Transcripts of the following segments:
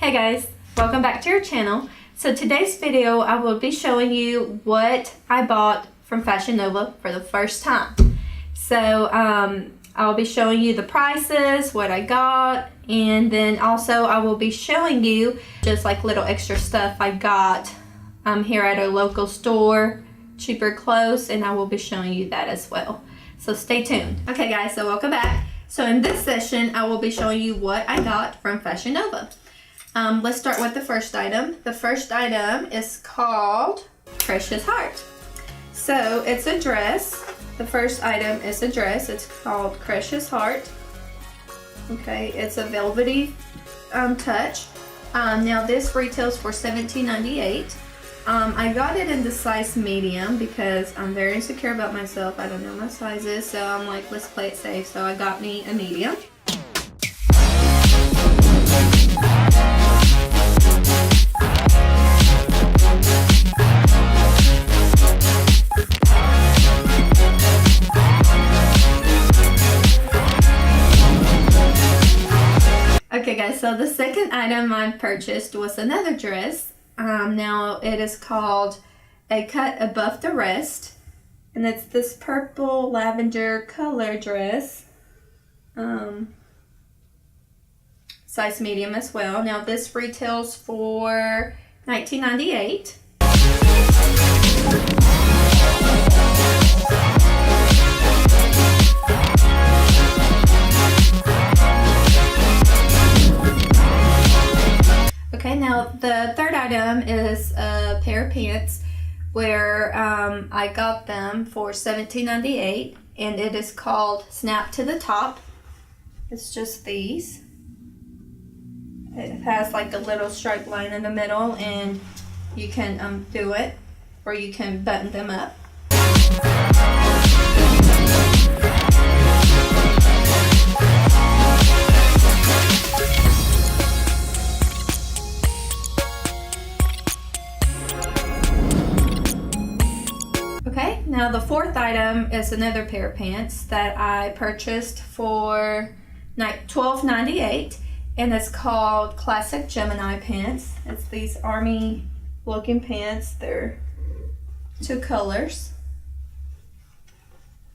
Hey guys, welcome back to your channel. So today's video I will be showing you what I bought from Fashion Nova for the first time. So I'll be showing you the prices, what I got, and then also I will be showing you just like little extra stuff I got here at a local store, cheaper clothes, and I will be showing you that as well. So stay tuned. Okay guys, so welcome back. So in this session I will be showing you what I got from Fashion Nova. Let's start with the first item. The first item is called Precious Heart. So it's a dress. The first item is a dress. It's called Precious Heart. Okay, it's a velvety touch. Now this retails for $17.98. I got it in the size medium because I'm very insecure about myself. I don't know my sizes, so I'm like, let's play it safe. So I got me a medium. Okay guys, so the second item I purchased was another dress. Now it is called a cut above the wrist, and it's this purple lavender color dress, size medium as well. Now this retails for $19.98. Okay, now the third item is a pair of pants where I got them for $17.98, and it is called Snap to the Top. It's just these. It has like a little stripe line in the middle, and you can do it, or you can button them up. Okay, now the fourth item is another pair of pants that I purchased for $12.98, and it's called Classic Gemini Pants. It's these army looking pants. They're two colors.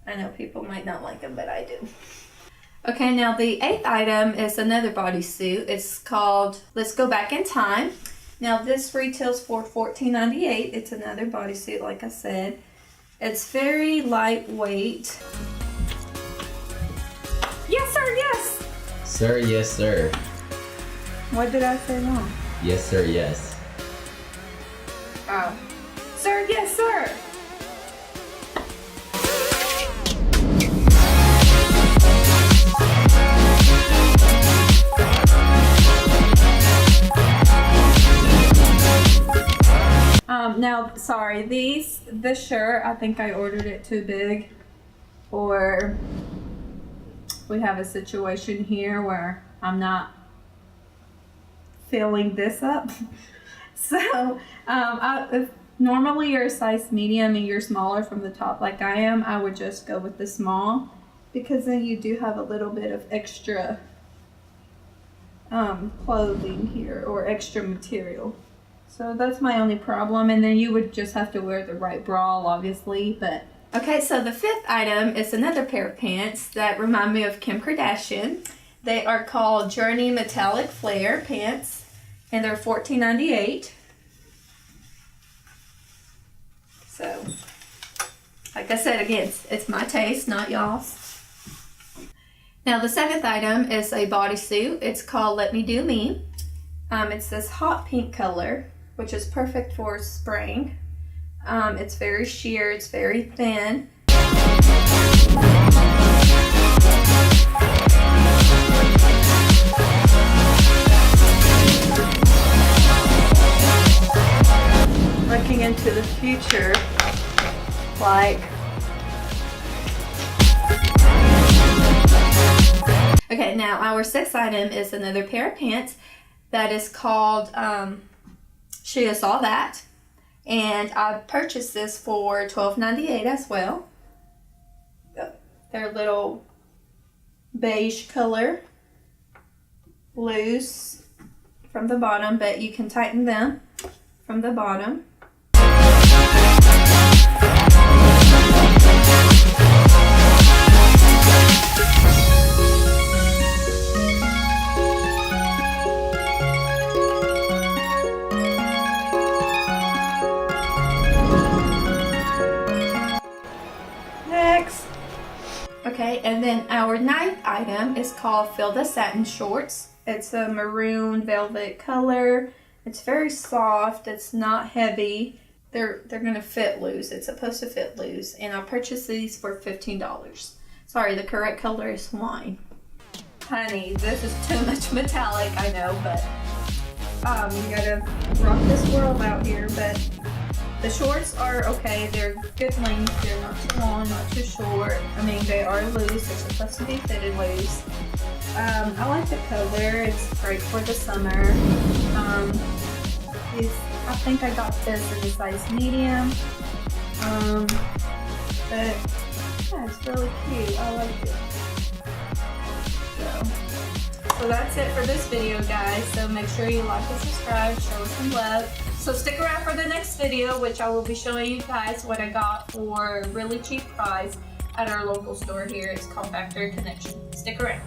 I know people might not like them, but I do. Okay, now the eighth item is another bodysuit. It's called Let's Go Back in Time. Now this retails for $14.98. It's another bodysuit, like I said. It's very lightweight. Yes, sir, yes! Sir, yes, sir. What did I say wrong? Yes, sir, yes. Oh. Sir, yes, sir! Now, sorry, this shirt, I think I ordered it too big, or we have a situation here where I'm not filling this up. So, if normally you're a size medium and you're smaller from the top like I am, I would just go with the small, because then you do have a little bit of extra clothing here, or extra material. So that's my only problem, and then you would just have to wear the right bra, obviously, but... Okay, so the fifth item is another pair of pants that remind me of Kim Kardashian. They are called Journey Metallic Flare Pants, and they're $14.98. So, like I said, again, it's my taste, not y'all's. Now the seventh item is a bodysuit. It's called Let Me Do Me. It's this hot pink color, which is perfect for spring. It's very sheer, it's very thin. Looking into the future, like... Okay, now our sixth item is another pair of pants that is called She Is All That, and I purchased this for $12.98 as well. They're little beige color, loose, from the bottom, but you can tighten them from the bottom. Next. Okay, and then our ninth item is called Feel the Satin Shorts. It's a maroon velvet color. It's very soft. It's not heavy. They're gonna fit loose. It's supposed to fit loose. And I purchased these for $15. Sorry, the correct color is wine. Honey, this is too much metallic, I know, but you gotta rock this world out here. But the shorts are okay. They're good length. They're not too long, not too short. I mean, they are loose. They're supposed to be fitted loose. I like the color. It's great for the summer. I think I got this in the size medium. But yeah, it's really cute. I like it. So that's it for this video, guys. So make sure you like and subscribe, show us some love. So stick around for the next video, which I will be showing you guys what I got for a really cheap price at our local store here. It's called Factory Connection. Stick around.